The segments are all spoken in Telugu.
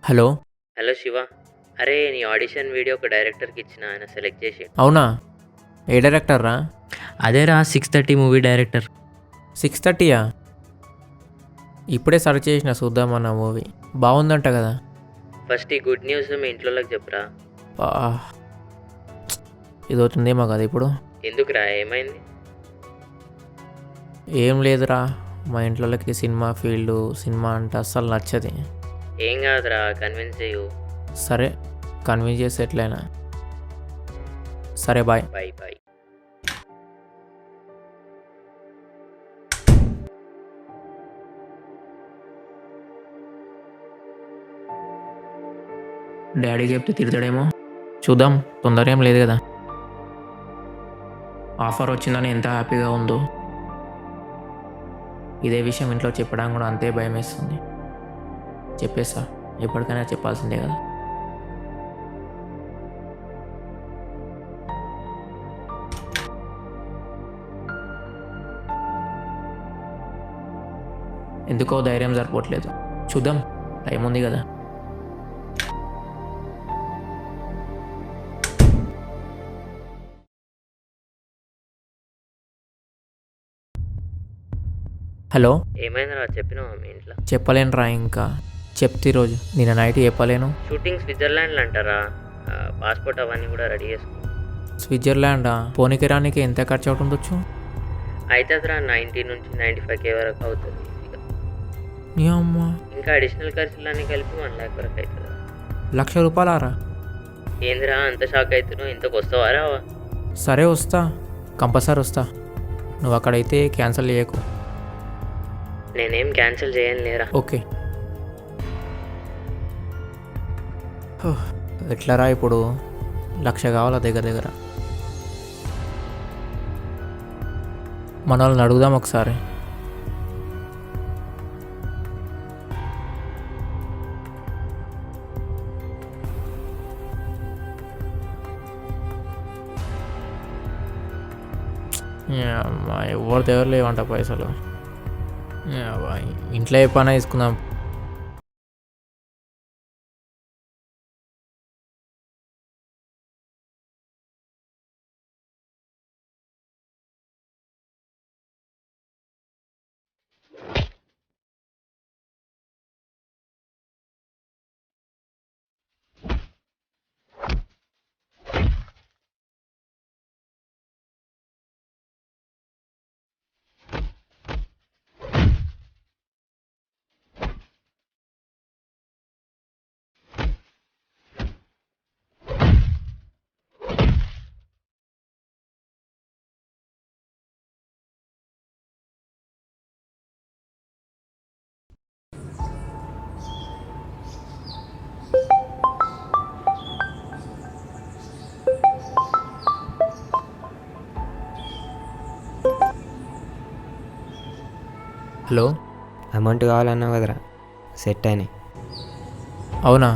హలో. హలో శివ. అరే నీ ఆడిషన్ వీడియో ఒక డైరెక్టర్కి ఇచ్చిన, ఆయన సెలెక్ట్ చేసి. అవునా? ఏ డైరెక్టర్ రా? అదేరా 6:30 మూవీ డైరెక్టర్. 6:30యా? ఇప్పుడే సర్చ్ చేసిన చూద్దామన్న మూవీ బాగుందంట కదా. ఫస్ట్ ఈ గుడ్ న్యూస్ మీ ఇంట్లోకి చెప్పురా. బా, ఇది అవుతుందేమో కదా ఇప్పుడు. ఎందుకురా, ఏమైంది? ఏం లేదురా, మా ఇంట్లోకి సినిమా ఫీల్డ్, సినిమా అంటే అస్సలు నచ్చది. ఏం కాదురా, కన్విన్స్ చేయు. సరే, కన్విన్స్ చేసి ఎట్లయినా సరే, బాయ్. By by. డాడీ చెప్తే తిడతాడేమో, చూద్దాం. తొందర ఏం లేదు కదా. ఆఫర్ వచ్చిందని ఎంత హ్యాపీగా ఉందో, ఇదే విషయం ఇంట్లో చెప్పడానికి కూడా అంతే భయం వేస్తుంది. చెప్పేస్తా, ఎప్పటికైనా చెప్పాల్సిందే కదా. ఎందుకో ధైర్యం సరిపోవట్లేదు. చూద్దాం, టైం ఉంది కదా. హలో. ఏమైందిరా, చెప్పినావా మీ ఇంట్లో? చెప్పలేనురా, ఇంకా చెప్తే ఈరోజు, నిన్న నైట్ చెప్పలేను. షూటింగ్ స్విట్జర్లాండ్లో అంటారా? పాస్పోర్ట్ అవన్నీ కూడా రెడీ చేసుకో. స్విట్జర్లాండా? పోనీకి రానికి ఎంత ఖర్చు అవుతుండొచ్చు? అవుతుందిరా, 90 నుంచి 95K వరకు అవుతుంది ఈజీగా. నీ అమ్మ, ఇంకా అడిషనల్ ఖర్చులన్నీ కలిపి 1 lakh వరకు అవుతుంది. ₹1,00,000? ఏందిరా అంత షాక్ అవుతున్నావు? ఇంతకు వస్తావా రావా? సరే, వస్తా, కంపల్సరీ వస్తా. నువ్వు అక్కడైతే క్యాన్సిల్ చేయకు. నేనేం క్యాన్సిల్ చేయను లేరా. ఓకే. ఎట్లరా ఇప్పుడు? 1,00,000 కావాలా దగ్గర దగ్గర. మన వాళ్ళని అడుగుదాం ఒకసారి. ఎవరి దగ్గర లేవంట పైసలు. ఇంట్లో ఏ పని తీసుకుందాం. హలో. అమౌంట్ కావాలన్నావు కదరా, సెట్ అయినాయి. అవునా?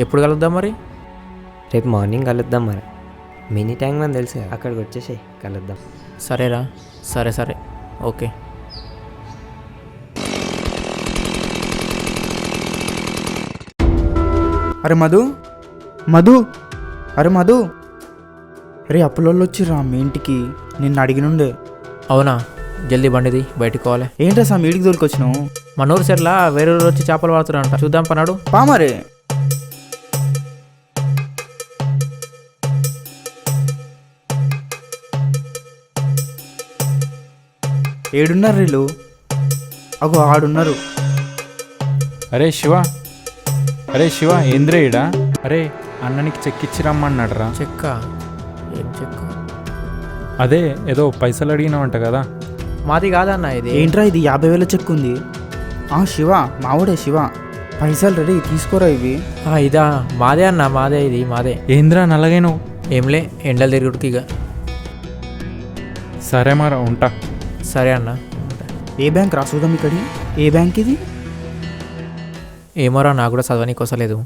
ఎప్పుడు కలుద్దాం మరి? రేపు మార్నింగ్ కలుద్దాం మరి. మినీ ట్యాంక్ అని తెలుసు కదా, అక్కడికి వచ్చేసి కలుద్దాం. సరేరా, సరే సరే, ఓకే. అరే మధు, మధు, అరే మధు, రే అప్పులోళ్ళు వచ్చిర్రా మీ ఇంటికి, నిన్ను అడిగినుండే. అవునా? జల్దీ బండిది, బయటికి పోవాలి. ఏంటా సా మీ ఇంటికి దొరికొచ్చినావు? మనూరు సెట్లా వేరే ఊరు వచ్చి చేపలు పడుతున్నారంట, చూద్దాం పన్నాడు. పా మరే. ఏడున్నారు వీళ్ళు? అగో ఆడున్నారు. అరే శివ, అరే శివ, ఏంద్రే ఈడా? అరే అన్ననికి చెక్ ఇచ్చి రమ్మన్నాడు రా. చెక్క? ఏం చెక్క? అదే ఏదో పైసలు అడిగినావంట కదా. మాది కాదన్న ఇది. ఏంట్రా ఇది? 50,000 చెక్ ఉంది. శివ, మావుడే శివ, పైసలు రెడీ, తీసుకోరా ఇవి. ఇదా? మాదే అన్న, మాదే, ఇది మాదే. ఏంద్రా నల్లగైనవు? ఏంలే, ఎండలు తిరుగుడికి ఇక. సరే మరి ఉంటా. సరే అన్న. ఏ బ్యాంక్ రా చూద్దాం ఇక్కడి? ఏ బ్యాంక్ ఇది? ఏమోరా, నాకు కూడా చదవనీకి వస్తలేదు.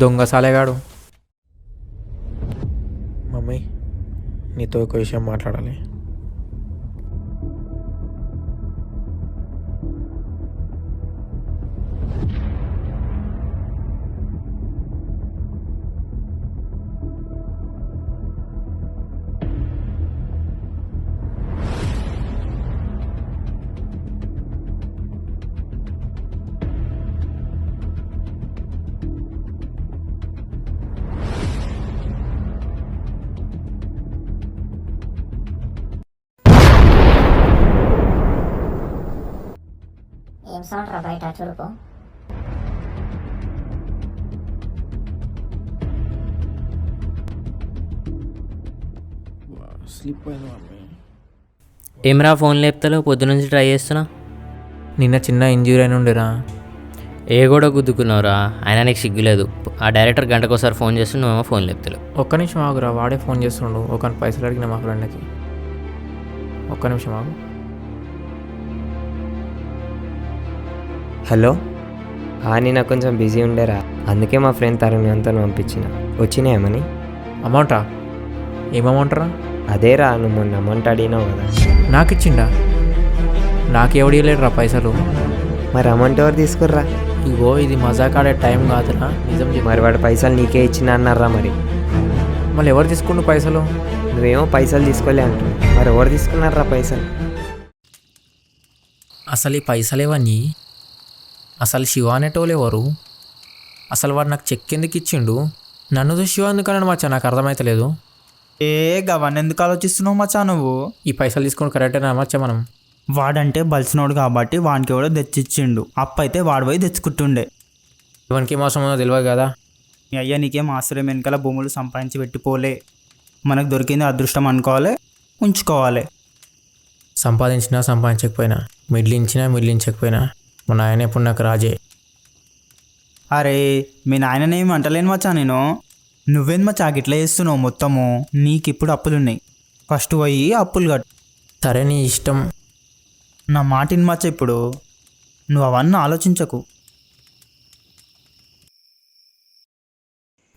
దొంగ సాలేగాడు. మమ్మీ, నీతో ఒక విషయం మాట్లాడాలి. ఏం సౌండ్ రా బయట చూడుకో. స్లిప్ అయింది మమ్మీ. ఏమరా ఫోన్ లేపుతలో పొద్దు నుంచి ట్రై చేస్తున్నా. నిన్న చిన్న ఇంజ్యూరీ అయిన ఉండేరా. ఏ కూడా గుద్దుకున్నావురా, అయినా నీకు సిగ్గులేదు. ఆ డైరెక్టర్ గంటకోసారి ఫోన్ చేస్తూ నువ్వేమో ఫోన్ లేపుతలేవు. ఒక్క నిమిషం ఆగురా, వాడే ఫోన్ చేస్తుండు. ఒక పైసలు అడిగిన మా ఫ్రెండ్కి. ఒక్క నిమిషం ఆగు. హలో, నిన్న కొంచెం బిజీ ఉండేరా, అందుకే మా ఫ్రెండ్ తరుణ్ అంతా పంపించిన. వచ్చినాయేమని? అమౌంటా? ఏం అమౌంట్ రా? అదేరా, నువ్వు మొన్న అమౌంట్ అడిగినావు కదా. నాకు ఇచ్చిండా? నాకెవడు ఇవ్వలేడు రా పైసలు. మరి అమౌంట్ ఎవరు తీసుకుర్రా? ఇగో ఇది మజాక్ ఆడే టైం కాదురా, నిజం చెప్పు. మరి వాడు పైసలు నీకే ఇచ్చిన అన్నారా? మరి మళ్ళీ ఎవరు తీసుకుంటూ పైసలు? నువ్వేమో పైసలు తీసుకోలే అంటున్నావు, మరి ఎవరు తీసుకున్నారా పైసలు? అసలు ఈ పైసలేవన్నీ? అసలు శివ అనేటోళ్ళు ఎవరు? అసలు వాడు నాకు చెక్ ఎందుకు ఇచ్చిండు? నన్ను చూసి శివ ఎందుకన్నాడు మచ్చా, నాకు అర్థమవుతలేదు. గవన్నీ ఎందుకు ఆలోచిస్తున్నావు మచ్చా నువ్వు? ఈ పైసలు తీసుకుని కరెక్టేనా మచ్చా? మనం వాడంటే బలిసినోడు కాబట్టి వానికి ఎవడో తెచ్చిచ్చిండు. అప్పు అయితే వాడు పోయి తెచ్చుకుంటుండే. ఇవనికి ఏం అవసరం ఉందో తెలియదు కదా. మీ అయ్యా నీకేం ఆశ్రయం వెనకాల భూములు సంపాదించి పెట్టిపోలే. మనకు దొరికింది అదృష్టం అనుకోవాలి, ఉంచుకోవాలి. సంపాదించినా సంపాదించకపోయినా, మిగిలించకపోయినా మా నాయన ఎప్పుడు నాకు రాజే. అరే మీ నాయననేమి అంటలేను మచ్చా నేను. నువ్వేం మచ్చా ఇట్లా చేస్తున్నావు మొత్తము? నీకు ఇప్పుడు అప్పులున్నాయి, ఫస్ట్ పోయి అప్పులు కట్టు. సరే నీ ఇష్టం. నా మాటిని మచ్చ, ఇప్పుడు నువ్వు అవన్నీ ఆలోచించకు.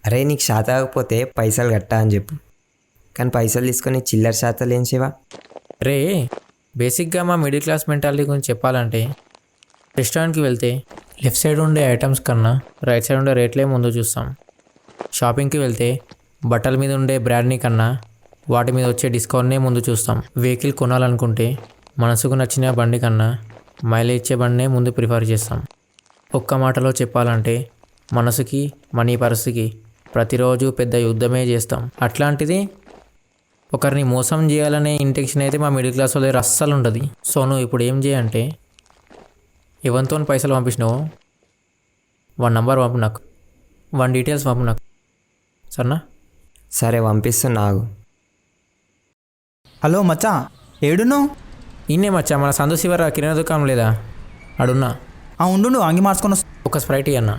అరే నీకు శాత కాకపోతే పైసలు కట్టా అని చెప్పు, కానీ పైసలు తీసుకొని చిల్లర శాతాలు ఏం చేవా? రే, బేసిక్గా మా మిడిల్ క్లాస్ మెంటాలిటీ గురించి చెప్పాలంటే, రెస్టారెంట్కి వెళ్తే లెఫ్ట్ సైడ్ ఉండే ఐటమ్స్ కన్నా రైట్ సైడ్ ఉండే రేట్లే ముందు చూస్తాం. షాపింగ్కి వెళ్తే బట్టల మీద ఉండే బ్రాండ్ని కన్నా వాటి మీద వచ్చే డిస్కౌంట్నే ముందు చూస్తాం. వెహికల్ కొనాలనుకుంటే మనసుకు నచ్చిన బండి కన్నా మైలేజ్ ఇచ్చే బండినే ముందు ప్రిఫర్ చేస్తాం. ఒక్క మాటలో చెప్పాలంటే మనసుకి మనీ పర్సుకి ప్రతిరోజు పెద్ద యుద్ధమే చేస్తాం. అట్లాంటిది ఒకరిని మోసం చేయాలనే ఇంటెన్షన్ అయితే మా మిడిల్ క్లాస్ వాళ్ళ దగ్గర అస్సలు ఉండదు. సో నువ్వు ఇప్పుడు ఏం చేయంటే, ఎవరితో పైసలు పంపించినావో వాడి నంబర్ పంపు నాకు, వాడి డీటెయిల్స్ పంపు నాకు, సరేనా? సరే పంపిస్తున్నా, ఆగు. హలో మచ్చా, ఏడును? ఇన్నే మచ్చా, మన సందు శివర కిరాణా దుకాణం లేదా, అడున్నా. ఉండు, నువ్వు అంగి మార్చుకొని ఒక స్ప్రైట్ అన్న.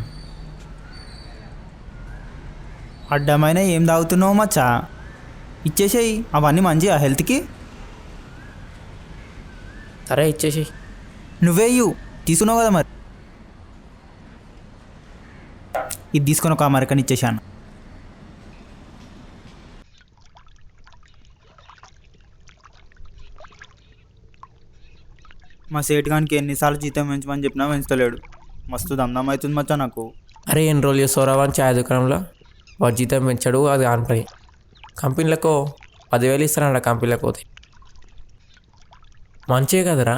అడ్డమైన ఏం తాగుతున్నావు మచ్చా? ఇచ్చేసేయి, అవన్నీ మంచిగా హెల్త్కి. సరే ఇచ్చేసి. నువ్వే ఇవ్వు, తీసుకున్నావు కదా మరి. ఇది తీసుకొని ఒక అమెరికన్ ఇచ్చేసాను. మా సేటుగానికి ఎన్నిసార్లు జీతం పెంచమని చెప్పినా పెంచుతలేడు. మస్తు దమ్దం అవుతుంది మచ్చా నాకు. అరే ఎన్రోల్ చేస్తారా ఛాయ్ దుకాణంలో? వాడు జీతం పెంచాడు, అది ఆన్పై. కంపెనీలకు 10,000 ఇస్తారంట కంపెనీలకు పోతే. మంచిగా కదరా?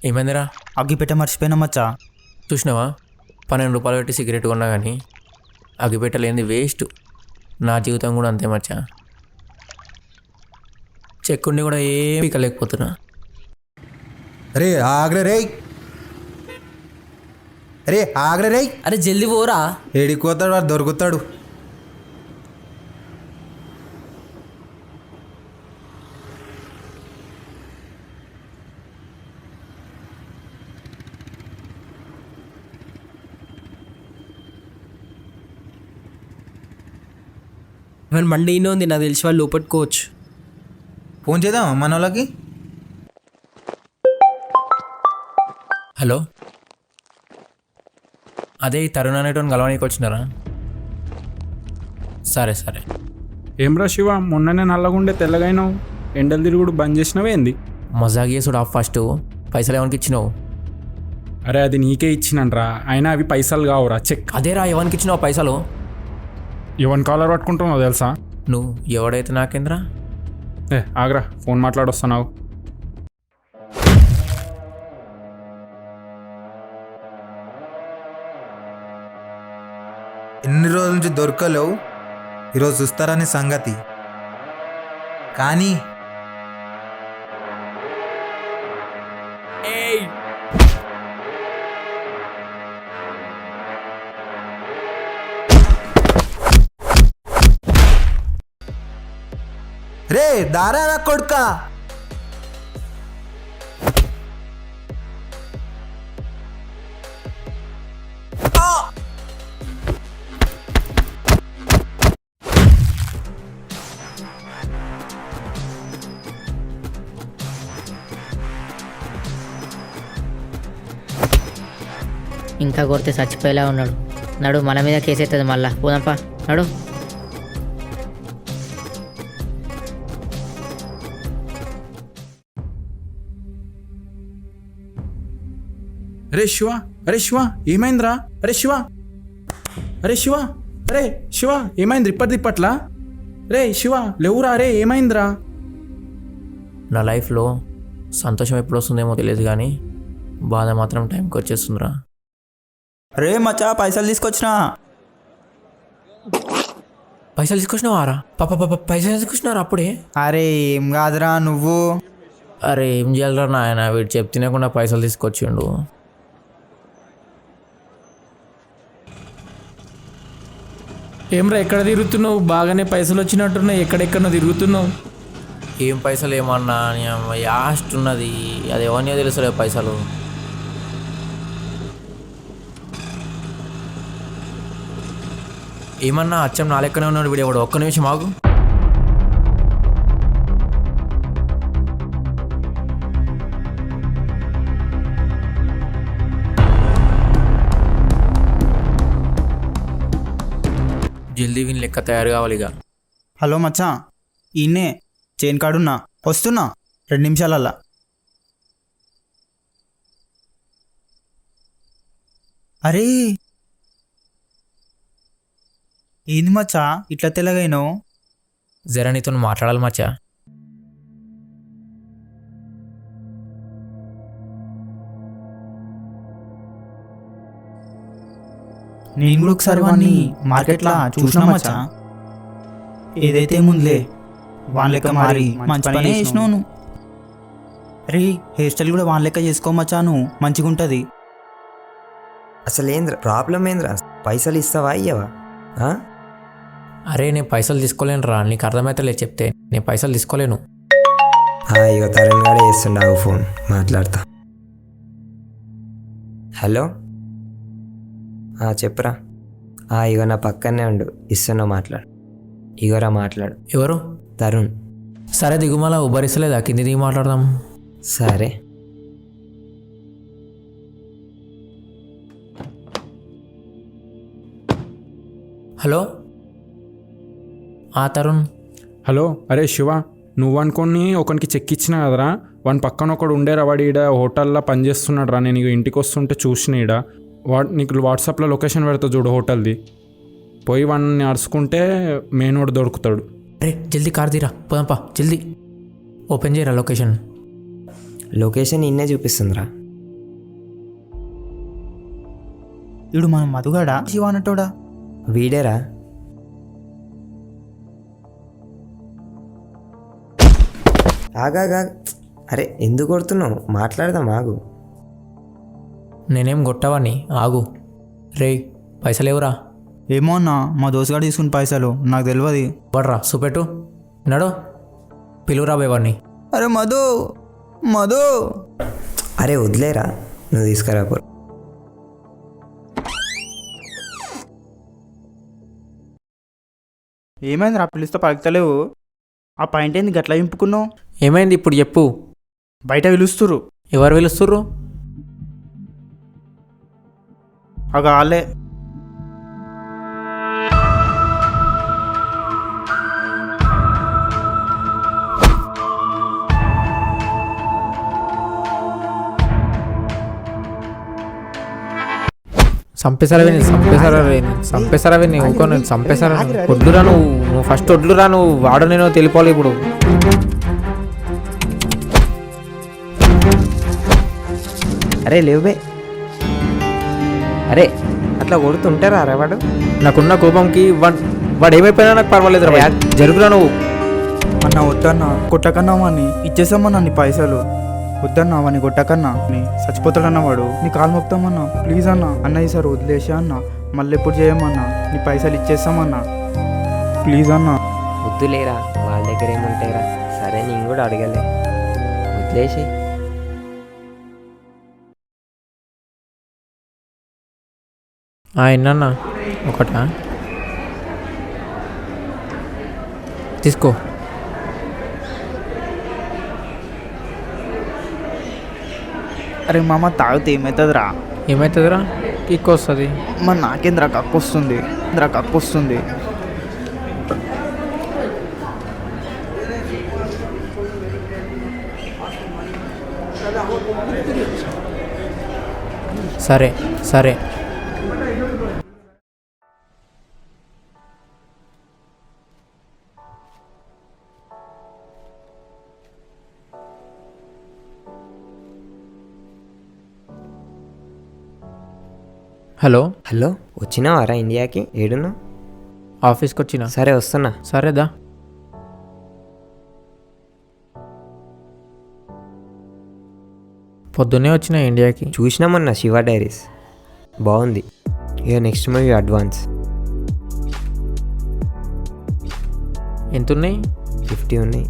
ఏమైందిరా? అగ్గిపెట్ట మర్చిపోయినా మచ్చా. చూసినావా, 12 రూపాయలు పెట్టి సిగరెట్ కొన్నా కానీ అగ్గిపెట్టలేంది వేస్ట్. నా జీవితం కూడా అంతే మచ్చా. చెక్కుండి కూడా ఏమీ పీకలేకపోతున్నా. అరే ఆగ్రే రే, అరే ఆగ్రే రే. అరే జల్దీ పోరా. ఏడికి పోతాడు వాడు, దొరుకుతాడు. మన బండి ఈయన ఉంది, నాకు తెలిసి వాళ్ళు లోపట్టుకోవచ్చు. ఫోన్ చేద్దాం మన వాళ్ళకి. హలో, అదే ఈ తరుణ్ అనేటోని కలవడానికి వచ్చినారా? సరే సరే. ఏమ్రా శివ, మొన్ననే నల్లగుండే తెల్లగైనావు, ఎండలు తిరుగుడు బంద్ చేసినవేంది? మజాక్ చేసుడు ఆఫ్. ఫస్ట్ పైసలు ఎవరికి ఇచ్చినావు? అరే అది నీకే ఇచ్చినరా, అయినా అవి పైసలు కావురా, చెక్. అదేరా, ఎవరికి ఇచ్చినావు పైసలు? ఎవరిని కాలర్ పట్టుకుంటున్నావు తెలుసా? నువ్వు ఎవడైతే నాకేంద్రా? ఆగ్రా, ఫోన్ మాట్లాడొస్తున్నావు. ఎన్ని రోజుల నుంచి దొరకలేవు, ఈరోజు చూస్తారని సంగతి. కానీ రే దారా నా కొడుకా, ఇంకా కొడితే చచ్చిపోయేలా ఉన్నాడు. నడు, మన మీద కేసు అవుతుంది మళ్ళా. పోదాంపా, నడు. అరే శివ, అరే శివ ఏమైందిరా? అరే శివ, అరే శివ, అరే శివ ఏమైంది? ఇప్పట్లా రే శివ లేవురా, అరే ఏమైందిరా? నా లైఫ్లో సంతోషం ఎప్పుడు వస్తుందేమో తెలియదు, కానీ బాధ మాత్రం టైంకి వచ్చేస్తుందిరా. రే మచ్చా, పైసలు తీసుకొచ్చినా. పైసలు తీసుకొచ్చినావారా? పైసలు తీసుకొచ్చినారా అప్పుడే? అరే ఏం కాదురా నువ్వు. అరే ఏం చేయాలరా నాయన, వీడు చెప్తినకుండా పైసలు తీసుకొచ్చిండు. ఏమ్రా ఎక్కడ తిరుగుతున్నావు? బాగానే పైసలు వచ్చినట్టున్నాయి, ఎక్కడెక్కడో తిరుగుతున్నావు. ఏం పైసలు ఏమన్నా, యాస్ట్ ఉన్నది, అది ఎవరినో తెలుసులే పైసలు. ఏమన్నా అచ్చం నా లెక్కనే ఉన్నాడు వీడు. ఎవడు? ఒక్క నిమిషం ఆగు. జల్దీ వీని లెక్క తయారు కావాలి ఇక. హలో మచ్చా, ఈయన్నే చైన్ కాడున్నా, వస్తున్నా 2 నిమిషాలల్లా. అరే ఏంది మచ్చా ఇట్లా తెల్లగైనావు? జర నీతో మాట్లాడాలి మచ్చా. నేను కూడా ఒకసారి వాడిని మార్కెట్లో చూసినా మచ్చా. ఏదైతే ముందులే వాన్ లెక్క మారి మంచి పని చేసినావు నువ్వు. అరే హెయిర్ స్టైల్ కూడా వాన్ లెక్క చేసుకోమచ్చా, నువ్వు మంచిగా ఉంటుంది. అసలు ఏంద్రా ప్రాబ్లం ఏంద్రా? పైసలు ఇస్తావా ఇయ్యవా? అరే నేను పైసలు తీసుకోలేను రా, నీకు అర్థమవుతలే చెప్తే. నేను పైసలు తీసుకోలేను. ఇక తరుణ్ గాడే చేస్తుండవు, ఫోన్ మాట్లాడతా. హలో, చెప్పురా. ఇగో నా పక్కనే ఉండు, ఇస్తున్నా, మాట్లాడు. ఇగోరా మాట్లాడు. ఎవరు? తరుణ్. సరే దిగుమల ఉబ్బరిస్తలేదా, కింది దిగి మాట్లాడదాం. సరే. హలో, తరుణ్. హలో, అరే శివ, నువ్వు అనుకొని ఒకనికి చెక్ ఇచ్చినా కదరా, వాని పక్కన ఒకడు ఉండేరా, వాడు ఈడ హోటల్లో పనిచేస్తున్నాడు రా. నేను ఇంటికి వస్తుంటే చూసిన ఈడ నీకు వాట్సాప్లో లొకేషన్ పెడతా చూడు హోటల్ది. పోయి వాడిని అరుచుకుంటే మెయిన్ వాడు దొరుకుతాడు. అరే జల్దీ కార్ తీరా, పోదాంపా జల్దీ. ఓపెన్ చేయరా లొకేషన్. లొకేషన్ ఇన్నే చూపిస్తుందిరా. ఇడు మన మధుగాడా శివ అన్నట్టోడా? వీడేరా. ఆగా, అరే ఎందుకు కొడుతున్నావు? మాట్లాడదాం, ఆగు. నేనేం కొట్టవాడిని, ఆగు. రే పైసలు ఎవరా? ఏమో అన్నా, మా దోస్తుగాడు తీసుకున్న పైసలు నాకు తెలియదు. పడరా చూపెట్టు. నడు, పిలువురా వాడిని. అరే మధు, మధు. అరే వదిలేరా, నువ్వు తీసుకురాపో. ఏమైంది రా, పిలుస్తే పలుకుతలేవు? ఆ పాయింట్ ఏంది గట్లా ఇంపుకున్నావు? ఏమైంది ఇప్పుడు చెప్పు. బయట పిలుస్తురు. ఎవరు పిలుస్తుర్రు? అగ ఆలే చంపేశారా విని ఊకొని చంపేశారా వడ్లురా నువ్వు ఫస్ట్ వడ్లురా నువ్వు వాడు నేను తెలిపోవాలి ఇప్పుడు. అరే లేవు బే. అరే అట్లా కొడుతుంటారా రా వాడు? నాకున్న కోపంకి వాడు ఏమైపోయినా నాకు పర్వాలేదు రా. జరుగురా నువ్వు. అన్న వద్దన్న కొట్టకన్నా వాడిని ఇచ్చేసామన్నా నీ పైసలు. వద్దన్న వాడిని కొట్టకన్నా నీ చచ్చిపోతాడన్న వాడు. నీ కాలు మొక్తామన్నా ప్లీజ్ అన్న. అన్న ఈసారి వదిలేసా అన్న, మళ్ళీ ఎప్పుడు చేయమన్నా. నీ పైసలు ఇచ్చేస్తామన్నా ప్లీజ్ అన్న. వద్దులేరా, వాళ్ళ దగ్గర ఏముంటాయిరా. సరే నేను కూడా అడగలే, వదిలేసి. ఎన్నన్నా ఒకటా తీసుకో. అరే మామ తాగితే ఏమవుతుందిరా? ఏమవుతుందిరా? కిక్ వస్తుంది. మరి నాకేంద్రా కక్కొస్తుంది, కక్కొస్తుంది. సరే సరే. హలో హలో, వచ్చినావారా ఇండియాకి? ఏడును? ఆఫీస్కి వచ్చిన. సరే వస్తున్నా. సరేదా. పొద్దున్నే వచ్చిన ఇండియాకి. చూసినామన్నా శివ డైరీస్, బాగుంది. ఇక నెక్స్ట్ మూవీ అడ్వాన్స్ ఎంతున్నాయి? 50 ఉన్నాయి.